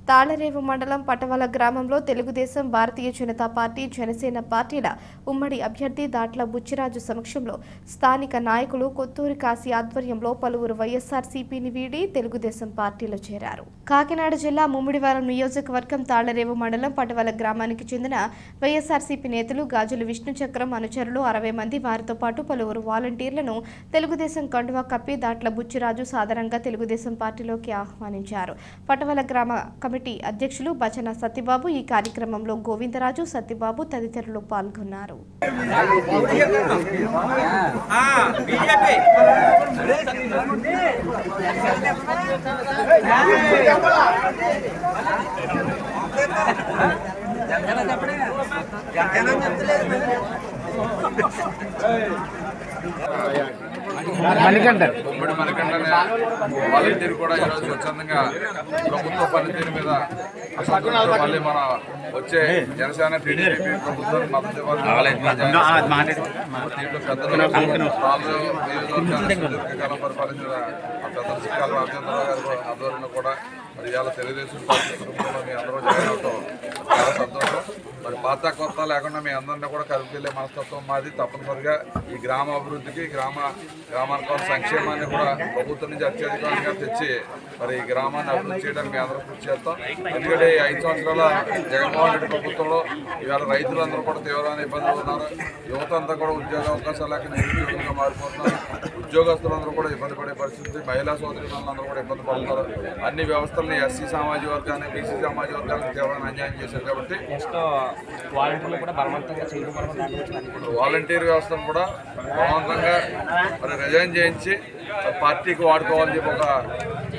తాళరేవు మండలం పటవల గ్రామంలో తెలుగుదేశం, భారతీయ జనతా పార్టీ, జనసేన పార్టీల ఉమ్మడి అభ్యర్థి దాట్ల బుచ్చిరాజు సమక్షంలో స్థానిక నాయకులు కొత్తూరి కాశీ ఆధ్వర్యంలో పలువురు వైఎస్ఆర్సీపీని వీడి తెలుగుదేశం పార్టీలో చేరారు. కాకినాడ జిల్లా ముమ్మిడివరం నియోజకవర్గం తాళరేవు మండలం పటవల గ్రామానికి చెందిన వైఎస్ఆర్సీపీ నేతలు గాజుల విష్ణుచక్రం అనుచరులు 60 మంది వారితో పాటు పలువురు వాలంటీర్లను తెలుగుదేశం కండువా కప్పి దాట్ల బుచ్చిరాజు సాధారణంగా తెలుగుదేశం పార్టీలోకి ఆహ్వానించారు. పటవల గ్రామ కమిటీ అధ్యక్షులు బచన సత్యబాబు, ఈ కార్యక్రమంలో గోవిందరాజు, సత్యబాబు తదితరులు పాల్గొన్నారు. ఉమ్మడి మణికంఠనే వాలంటీర్ కూడా ఈరోజు స్వచ్ఛందంగా ప్రభుత్వ పనితీరు మీద మళ్ళీ మన వచ్చే జనసేన టీడీపీ ప్రభుత్వానికి మద్దతు ఇవ్వాలి. పరిపాలించిన పెద్దల శ్రీకాళ రాజేంద్రరావు గారి ఆధ్వర్యంలో కూడా మరి ఇవాళ తెలుగుదేశం పార్టీ కుటుంబంలో మీ అందరూ జాయిన్ అవటం చాలా సంతోషం. మరి పాత కొత్త లేకుండా మీ అందరినీ కూడా కలుపుకెళ్లే మనస్తత్వం మాది. తప్పనిసరిగా ఈ గ్రామ అభివృద్ధికి గ్రామానికి సంక్షేమాన్ని కూడా ప్రభుత్వం నుంచి అత్యధికంగా తెచ్చి మరి ఈ గ్రామాన్ని అభివృద్ధి చేయడానికి మీ అందరూ కృషి చేస్తాం. ఎందుకంటే 5 సంవత్సరాల జగన్మోహన్ రెడ్డి ప్రభుత్వంలో ఇవాళ రైతులందరూ కూడా తీవ్రమైన ఇబ్బందులు ఉన్నారు. యువత అంతా కూడా ఉద్యోగ అవకాశాలు లేక నిరుద్యోగంగా మారిపోతున్నారు. ఉద్యోగస్తులందరూ కూడా ఇబ్బంది పడే పరిస్థితి, మహిళా సోదరులందరూ కూడా ఇబ్బంది పడుతున్నారు. అన్ని వ్యవస్థలని ఎస్సీ సామాజిక వర్గాన్ని, బీసీ సామాజిక వర్గానికి తీవ్రమైన అన్యాయం చేశారు. కాబట్టి వాలంటీర్ వ్యవస్థను కూడా బలవంతంగా మరి రిజైన్ చేయించి పార్టీకి వాడుకోవాలని చెప్పి ఒక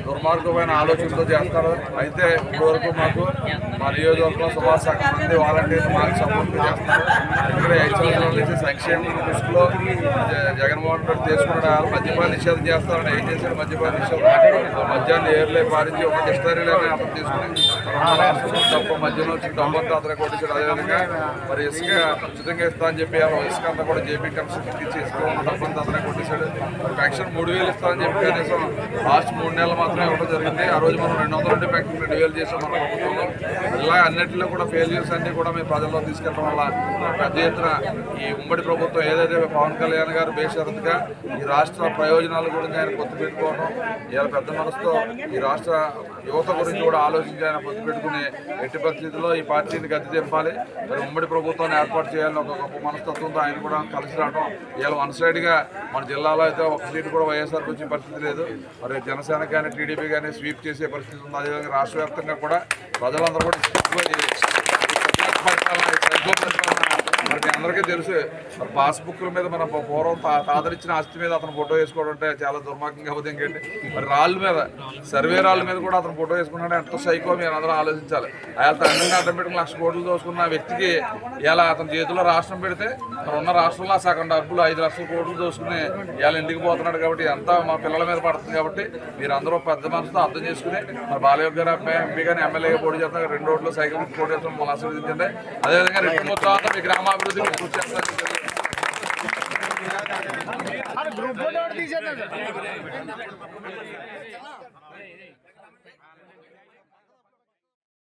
దుర్మార్గమైన ఆలోచనతో చేస్తారు. అయితే ఇప్పటివరకు మాకు మా నియోజకవర్గంలో సుమారు సగం మంది వాలంటీర్లు మాకు సపోర్ట్ చేస్తున్నారు. ఇక్కడ 5 సంవత్సరాల నుంచి సంక్షేమం దృష్టిలో జగన్మోహన్ రెడ్డి తీసుకున్న మద్యపాన నిషేధం చేస్తారని ఏం చేశారు? మద్యపాన నిషేధం మద్యాన్ని ఏర్లే పారించి ఒక డిస్టరీలోనే అతను తీసుకుని తప్ప మధ్యలో వచ్చి డబ్బంతా అతను కొట్టించాడు. అదేవిధంగా మరి ఇసుక ఉచితంగా ఇస్తా అని చెప్పి ఇసుక అంతా కూడా జేపీ కమిషన్ ఇచ్చి ఇసుక ఉన్న డబ్బంతా అతనే కొట్టించాడు. మరి పెన్షన్ 3000 ఇస్తారని చెప్పి కనీసం లాస్ట్ 3 నెలలు మాత్రమే ఇవ్వడం జరిగింది. ఆ రోజు మనం 200 పెన్షన్ 2000 చేసాం మన ప్రభుత్వంలో. ఇలా అన్నింటిలో కూడా ఫెయిల్యూర్స్ అన్ని కూడా మేము ప్రజల్లో తీసుకెళ్ళడం వల్ల పెద్ద ఎత్తున ఈ ఉమ్మడి ప్రభుత్వం ఏదైతే పవన్ కళ్యాణ్ గారు బేషరతుగా ఈ రాష్ట్ర ప్రయోజనాల గురించి ఆయన పొత్తు పెట్టుకోవడం, ఇలా పెద్ద మనసుతో ఈ రాష్ట్ర యువత గురించి కూడా ఆలోచించి ఆయన పొత్తు పెట్టుకుని ఎట్టి పరిస్థితుల్లో ఈ పార్టీని గతి తెంపాలి, మరి ఉమ్మడి ప్రభుత్వాన్ని ఏర్పాటు చేయాలని ఒక గొప్ప మనస్తత్వంతో ఆయన కూడా కలిసి రావడం. ఇలా వన్ సైడ్గా మన జిల్లాలో అయితే ఒక సీటు కూడా వైఎస్ఆర్కి వచ్చిన పరిస్థితి లేదు. మరి జనసేన కానీ టీడీపీ కానీ స్వీప్ చేసే పరిస్థితి ఉంది. అదేవిధంగా రాష్ట్ర వ్యాప్తంగా కూడా ప్రజలందరూ కూడా మరి మీ అందరికీ తెలుసు, మరి పాస్బుక్ల మీద మన పూర్వం తాదరిచ్చిన ఆస్తి మీద అతను ఫోటో వేసుకోవడం అంటే చాలా దుర్మార్గంగా అవుతుంది. ఇంకేంటి మరి రాళ్ళ మీద, సర్వే రాళ్ళ మీద కూడా అతను ఫోటో వేసుకున్నాడు. ఎంతో సైకో మీరు అందరూ ఆలోచించాలి. ఆయన తండ్రిని అడ్డం పెట్టుకుని 1,00,000 కోట్లు దోసుకున్న వ్యక్తికి ఇలా అతని చేతిలో రాష్ట్రం పెడితే మరి ఉన్న రాష్ట్రంలో సగం డబ్బులు 5,00,000 కోట్లు దోసుకుని ఇలా ఇంటికి పోతున్నాడు. కాబట్టి అంతా మా పిల్లల మీద పడుతుంది. కాబట్టి మీరు అందరూ పెద్ద మనసుతో అర్థం చేసుకుని మరి బాలయోగ్ గారు ఎంపీ కానీ ఎమ్మెల్యేగా పోటీ చేస్తున్నారు. 2 రోడ్లు సైకిల్ పోటీ చేస్తాం మళ్ళీ ఆశీర్వదించండి. అదేవిధంగా 2 మొత్తం అంతా మీ గ్రామాభివృద్ధికి కృషి చేస్తారు.